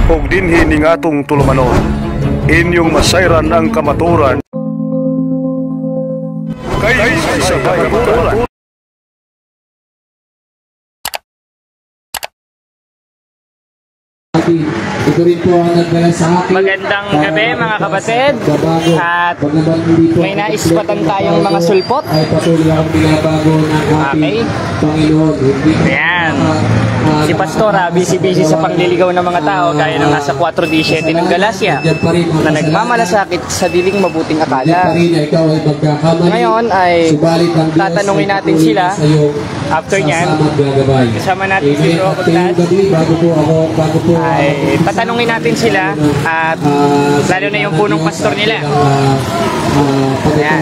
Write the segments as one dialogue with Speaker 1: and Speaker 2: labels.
Speaker 1: ug dinhi ning atong tulumanon. Inyong masayran ang kamaturan kay sa kamaturan.
Speaker 2: Ito rin po ang nagdala sa akin.
Speaker 3: Magandang gabi mga kapatid. At may naispatan tayong mga sulpot.
Speaker 2: Ay patuloy akong binabago ng ating Panginoon.
Speaker 3: Ayan. Si Pastora, busy-busy sa pangliligaw ng mga tao gaya ng nasa 4:17 ng Galacia na nagmamalasakit sa diling mabuting akala. Ngayon ay tatanungin natin sila. After nyan, kasama natin si Bro Kuntas. Ay tatanungin natin sila at lalo na yung punong pastor nila. Ayan.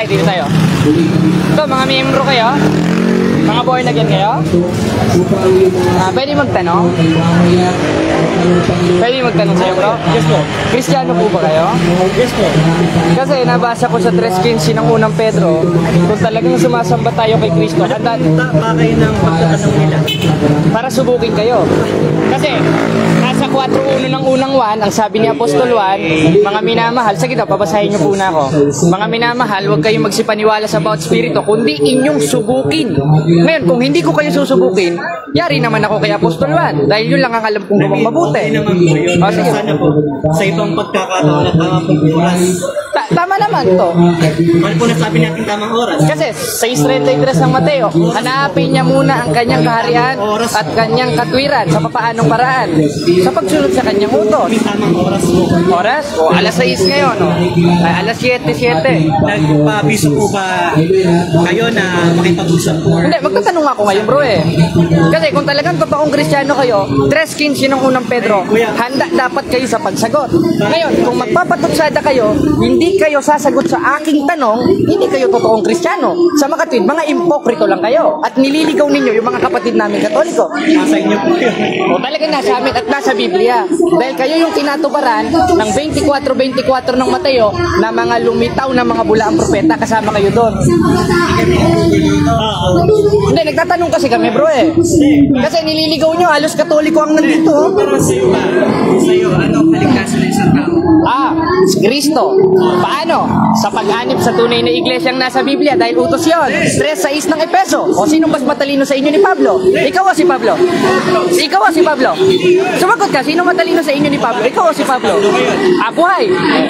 Speaker 3: Dito tayo. Ito, mga miyembro kayo? Mga boy na gan kayo? Pwede magtanong? Pwede magtanong sa'yo, bro? Yes, po. Kristiyano po ba kayo? Yes, po. Kasi nabasa ko sa 3:15 ng unang Pedro, kung talagang sumasamba tayo kay Kristo, handa kayo ng pagtatanong nila para subukin kayo. Kasi nasa 4:1 ng unang 1, ang sabi ni Apostol Juan, mga minamahal, sige daw, pabasahin niyo po na ako. Mga minamahal, huwag kayong magsipaniwala sa bawat spirito, kundi inyong subukin. Ngayon, kung hindi ko kayo susubukin, yari naman ako kay Apostol Juan, dahil yun lang ang alam kong gawang mabuti. Sige.
Speaker 4: Sana po, sa ibang pagkakataon at tamang oras.
Speaker 3: Tama naman to.
Speaker 4: Ano po nasabi natin tamang oras?
Speaker 3: Kasi sa 6:33 ng Mateo, hanapin niya muna ang kanyang kaharian at kanyang katwiran sa papaanong paraan sa pagsunod sa kanyang utos.
Speaker 4: May tamang oras po.
Speaker 3: Oras? O, alas 6 ngayon. O. Ay, alas 7:07.
Speaker 4: Nagpabiso po ba kayo na makipag-usap po?
Speaker 3: Hindi, magtatanong ako ngayon, bro eh. Kasi kung talagang totoong Kristiyano kayo, 3:15 ng unang Pedro, handa dapat kayo sa pagsagot. Ngayon, kung magpapatutsada kayo, hindi kayo sasagot sa aking tanong, hindi kayo totoong Kristiyano. Sa makatwid, mga impokrito lang kayo. At nililigaw ninyo yung mga kapatid namin Katoliko.
Speaker 4: Nasa inyo po yun.
Speaker 3: O talagang nasa amin at nasa Biblia. Dahil kayo yung tinatubaran ng 24:24 ng Mateo na mga lumitaw na mga bulaang propeta, kasama kayo doon. Hindi, nagtatanong kasi kami, bro eh. Kasi nililigaw nyo, halos Katoliko ang nandito.
Speaker 4: Pero sa'yo, ano kaligtasan ng isang tao?
Speaker 3: Si Kristo. Paano? Sa pag-anib sa tunay na iglesyang nasa Biblia dahil utos yun. 3:6 ng Epeso. O sino mas matalino sa inyo ni Pablo? Ikaw o si Pablo? Ikaw o si Pablo? Sumagot ka, sino matalino sa inyo ni Pablo? Ikaw o si Pablo? Buhay.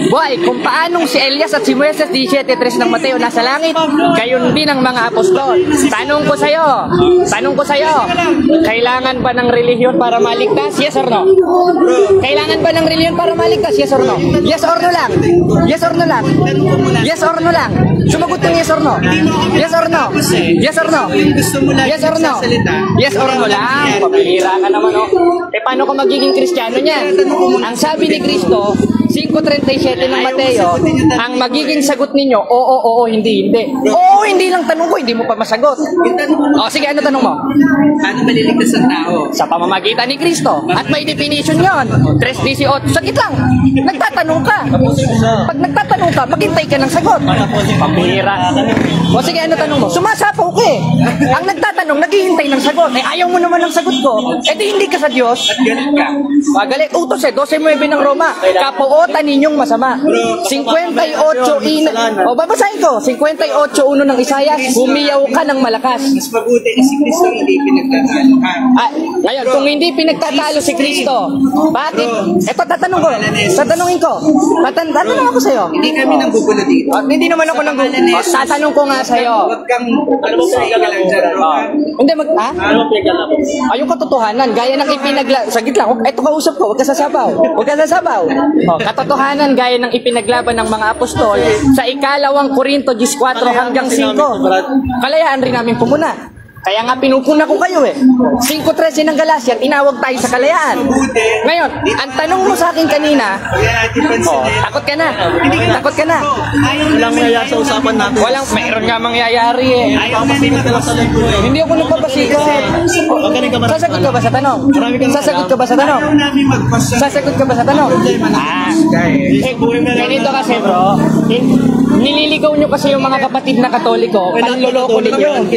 Speaker 3: Buhay. Kung paanong si Elias at si Moises 17:3 ng Mateo nasa langit, gayon din ang mga apostol. Tanong ko sa'yo, kailangan ba ng relihiyon para maligtas? Yes or no? Kailangan ba ng relihiyon para maligtas? Yes or no? Yes or no lang? Yes or no lang? Yes or no lang? Sumagot ng yes or no? Yes or no? Yes or no? Yes or no? Yes or no lang? Pabihira ka naman, oh. Paano ka magiging Kristiyano niya? Ang sabi ni Kristo, 5:37 ng Mateo, ang magiging sagot ninyo, oo, hindi. Oo, hindi lang tanong ko, hindi mo pa masagot. O sige, ano tanong mo?
Speaker 4: Paano maliligtas ang tao?
Speaker 3: Sa pamamagitan ni Kristo. At may definition yon. 3:18. Sagit lang. Nagtatanong ka. Pag nagtatanong ka, maghintay ka ng sagot. Pambihira. O sige, ano tanong mo? Sumasapaw ka eh. Ang nagtatanong, naghihintay ng sagot. Eh, ayaw mo naman ng sagot ko. Eh, di hindi ka sa Diyos.
Speaker 4: At galit ka.
Speaker 3: Magalit. Utos eh. 12:9 ng Roma. Kapuotan ninyong masama. 58:1. O, babasahin ko. 58:1 ng Isaias. Humiyaw ka ng malakas.
Speaker 4: Mas mabuti na si Kristo hindi pinagtatalo ka.
Speaker 3: Ngayon, kung hindi pinagtatalo si Kristo, bakit? Ito, tatanungin ko. Tatanong ako sa'yo.
Speaker 4: Hindi kami nang bubulo dito.
Speaker 3: Hindi naman ako nang tatanong ko nga sa'yo.
Speaker 4: Huwag kang lang dyan.
Speaker 3: Hindi, yung katotohanan, gaya ng sagit lang, ito kausap ko, huwag ka sasabaw. Katotohanan, gaya ng ipinaglaban ng mga apostol sa 2 Korinto 14 hanggang 5. Kalayaan rin namin pumuna. Kaya nga pinupuna ko kayo eh. 5:13 ng Galacia, tinawag tayo sa kalayaan. Ngayon, ang tanong mo sa akin kanina, takot ka na. Takot ka na.
Speaker 4: Walang mayayari sa usapan natin.
Speaker 3: Mayroon nga mangyayari eh. Hindi ako nagpapasikat. Sasagot ka ba sa tanong? Ganito kasi bro, nililigaw nyo kasi yung mga kapatid na Katoliko, panloloko ninyo.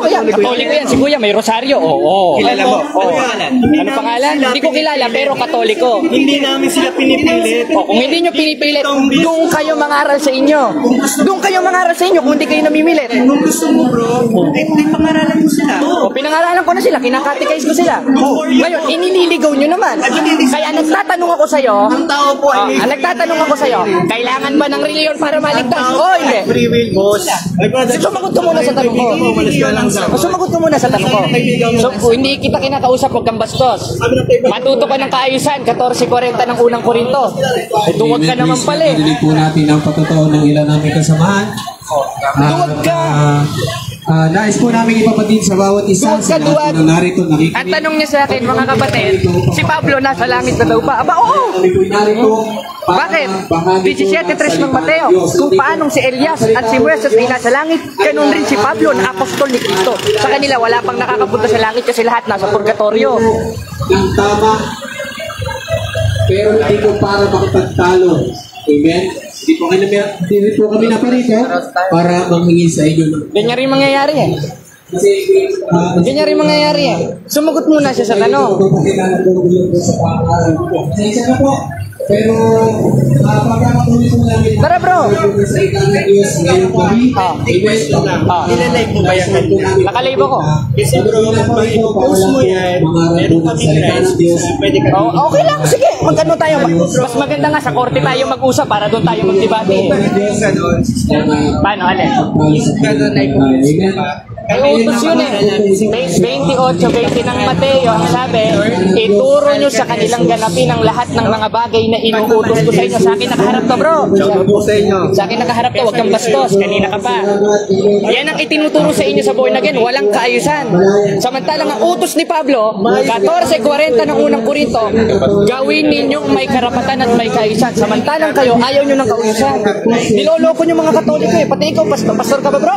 Speaker 3: Katoliko yan. Katoliko yan. Si Kuya may rosaryo. Oo.
Speaker 4: Kilala mo?
Speaker 3: Oo. Ano pangalan? Hindi ko kilala pero Katoliko.
Speaker 4: Hindi namin sila pinipilit.
Speaker 3: O, kung hindi nyo pinipilit, doon kayo mangaral sa inyo. Doon kayo mangaral sa inyo kung hindi kayo namimilit.
Speaker 4: Kung gusto mo bro, pangaralan mo sila.
Speaker 3: O, pinangaralan ko na sila, kinakatikais ko sila. Ngayon, inililigaw nyo naman. Kaya nagtatanong ako sa'yo, nagtatanong ako sa'yo, kailangan ba ng reliyon para maligtas? O, hindi.
Speaker 4: Free will, boss.
Speaker 3: Sumagot ka muna sa tanong ko. Sumagot ka muna sa tanong ko. So, kung hindi kita kinakausap, huwag kang bastos. Matuto ka ng kaayusan, 14:40 ng unang Korinto. Duwag ka naman pala eh.
Speaker 2: Hindi po natin ang patotoo ng ilan namin kasamahan.
Speaker 3: Duwag ka.
Speaker 2: Nais po namin ipapatid sa bawat isa
Speaker 3: Duwag ka,
Speaker 2: sa lahat
Speaker 3: duwag.
Speaker 2: na narito nakikinig.
Speaker 3: Ang tanong niya sa akin, mga kapatid, si Pablo nasa langit na daw ba? Aba, oo.
Speaker 2: Kami po'y narito para
Speaker 3: Bakit?
Speaker 2: bahagi po
Speaker 3: 17:3 ng
Speaker 2: ang
Speaker 3: Mateo.
Speaker 2: Diyos.
Speaker 3: Kung paanong si Elias at si Moises ay nasa langit, ganun rin si Pablo na apostol ni Cristo. Sa kanila, wala pang nakakapunta sa langit kasi lahat nasa purgatorio.
Speaker 2: Ng tama, pero hindi po para makapagtalo. Amen? Hindi po kami naparito para manghingi sa inyo.
Speaker 3: Ganyan rin mangyayari eh.
Speaker 2: Kasi,
Speaker 3: Ganyan rin mangyayari eh. Sumagot muna siya sa tanong.
Speaker 2: Pasensya na po. Pero, pagkakatuloy po namin
Speaker 3: Tara bro.
Speaker 2: sa ikang ng Diyos ngayong gabi. Amen.
Speaker 4: Ilalike mo ba yan?
Speaker 3: Nakalibo ko.
Speaker 4: Kasi bro, post mo yan. Meron kami rights. Pwede ka.
Speaker 3: Oh, okay lang, sige. Magano tayo. Mas maganda nga sa korte tayo mag-usap para doon tayo magdebate. Paano, alin? Ay, utos yun eh. 28:20 ng Mateo, ang sabi, ituro nyo sa kanilang ganapin ang lahat ng mga bagay na inuutos ko sa inyo. Sa akin nakaharap to, bro. Sa akin nakaharap to, huwag kang bastos. Kanina ka pa. Yan ang itinuturo sa inyo sa born again. Walang kaayusan. Samantalang ang utos ni Pablo, 14:40 ng unang Korinto, gawin ninyong may karapatan at may kaayusan. Samantalang kayo, ayaw nyo ng kaayusan. Niloloko nyo mga Katoliko eh. Pati ikaw, pastor ka ba, bro?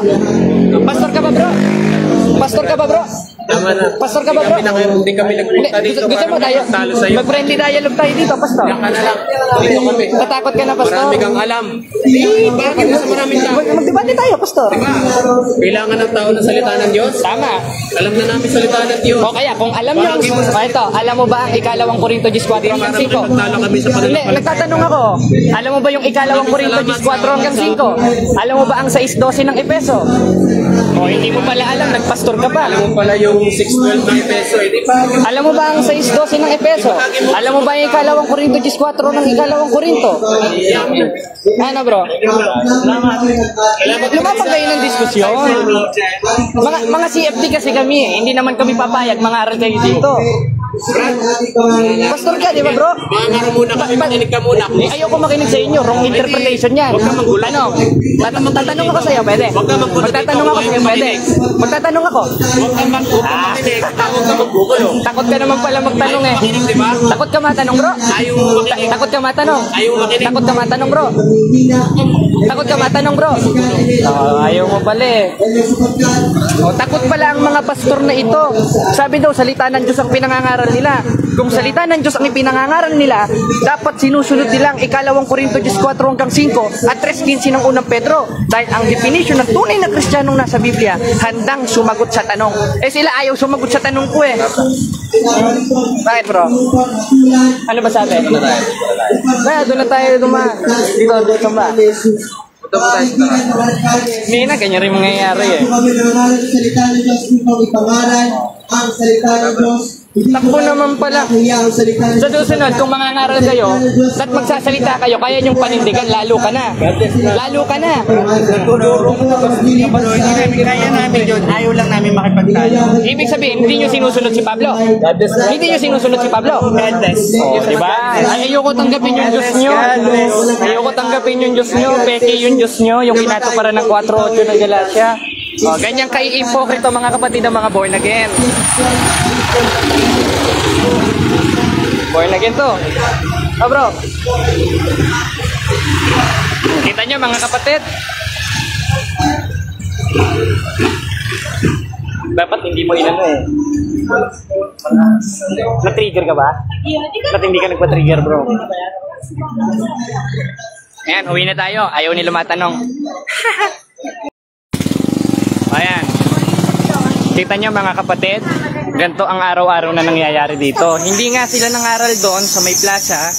Speaker 3: Pastor ka ba, bro? Pastor ka ba, bro? Pastor ka ba, bro?
Speaker 4: Hindi kami nagpunta dito
Speaker 3: Gusto mo tayo? Mag-friendly dialogue tayo dito, pastor.
Speaker 4: Dito kami.
Speaker 3: Tatakot ka na, pastor?
Speaker 4: Marami kang alam. Bakit nasa maraming tao?
Speaker 3: Mag-debate tayo, pastor.
Speaker 4: Kailangan ng tao ng salita ng Diyos.
Speaker 3: Tama.
Speaker 4: Alam na namin salita ng Diyos.
Speaker 3: O kaya, kung alam nyo, ito, alam mo ba ang ikalawang Korinto 14 hanggang 5?
Speaker 4: Magtalo kami sa
Speaker 3: Hindi,
Speaker 4: pananampalataya.
Speaker 3: nagtatanong ako, alam mo ba yung ikalawang Korinto 14 hanggang 5? Alam mo ba ang 6:12 ng Epeso? O hindi mo pala alam, nagpastor ka pa.
Speaker 4: Alam mo pala yung 612 ng peso. Hindi pa.
Speaker 3: Alam mo ba ang 6:12 ng Epeso? Alam mo ba yung ikalawang Korinto 14 ng ikalawang Korinto? Ano bro? Lumapag kayo ng diskusyon. Mga CFD kasi kami eh. Hindi naman kami papayag, mangaral kayo dito. Pastor ka, di ba bro?
Speaker 4: Mga muna kami, makinig ka muna.
Speaker 3: Eh, ayoko makinig sa inyo, wrong interpretation yan. Tanong. Magtatanong ako sa'yo, pwede? Magtatanong ako sa'yo, pwede? Magtatanong ako.
Speaker 4: Huwag ka mag-makinig. Huwag ka magbukulo.
Speaker 3: Takot ka naman pala magtanong eh.
Speaker 4: Di ba?
Speaker 3: Takot ka matanong bro?
Speaker 4: Ayaw mo makinig.
Speaker 3: Takot ka matanong?
Speaker 4: Ayaw mo makinig.
Speaker 3: Takot ka matanong bro? Takot ka matanong bro? Ayaw mo pala eh. Takot pala ang mga pastor na ito. Sabi daw, salita ng Diyos ang pinangangaral nila. Kung salita ng Diyos ang ipinangangaral nila, dapat sinusunod nilang ikalawang Korinto 14 hanggang 5 at 3:15 ng unang Pedro. Dahil ang definition ng tunay na Kristiyanong nasa Biblia, handang sumagot sa tanong. Eh sila ayaw sumagot sa tanong ko eh. Bakit bro? Ano ba sabi? Kaya doon na tayo dumaan. Dito sa ba? Hindi na, ganyan rin mangyayari eh.
Speaker 2: Ang salita ng Diyos.
Speaker 3: Takbo naman pala. Sa susunod, kung mangangaral kayo, at magsasalita kayo, kaya niyong panindigan, lalo ka na. Lalo ka na.
Speaker 4: Kaya namin yun. Ayaw lang namin makipagtalo.
Speaker 3: Ibig sabihin, hindi niyo sinusunod si Pablo. Hindi niyo sinusunod si Pablo.
Speaker 4: God bless.
Speaker 3: Oh, diba? Ay, ayoko tanggapin yung Diyos niyo. Ayoko tanggapin yung Diyos niyo. Peke yung Diyos niyo, yung kinatuparan ng 4:8 ng Galatia. Oh, ganyan kay ipokrito mga kapatid ng mga born again. Born again to. Oh bro. Kita nyo mga kapatid. Dapat hindi mo inano eh. Na-trigger ka ba? Ba't hindi ka nagpa-trigger bro? Ayan, uwi na tayo. Ayaw nila matanong. Ayan. Kita nyo mga kapatid, ganito ang araw-araw na nangyayari dito. Hindi nga sila nangaral doon sa may plaza,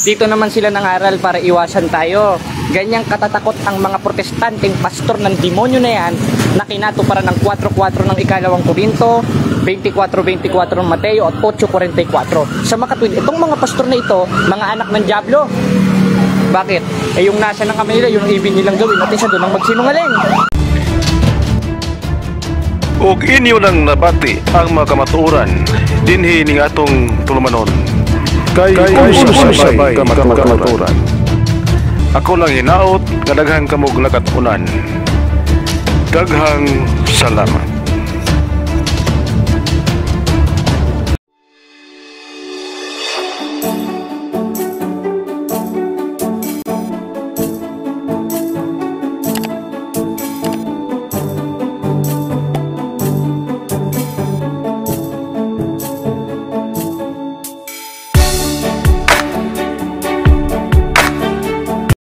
Speaker 3: dito naman sila nangaral para iwasan tayo. Ganyang katatakot ang mga protestanteng pastor ng demonyo na yan na kinatuparan ng 4:4 ng ikalawang Korinto, 24:24 ng Mateo at 8:44. Sa makatwid, itong mga pastor na ito, mga anak ng Diablo. Bakit? Eh yung nasa ng kamay nila, yung ibig nilang gawin at isa doon ang magsinungaling.
Speaker 1: Ug inyo nang nabati ang mga kamatuoran dinhi ning atong tulumanon. Kay sabay kamatuoran. Ako lang hinaot nga daghang kamog nakatunan. Daghang salamat.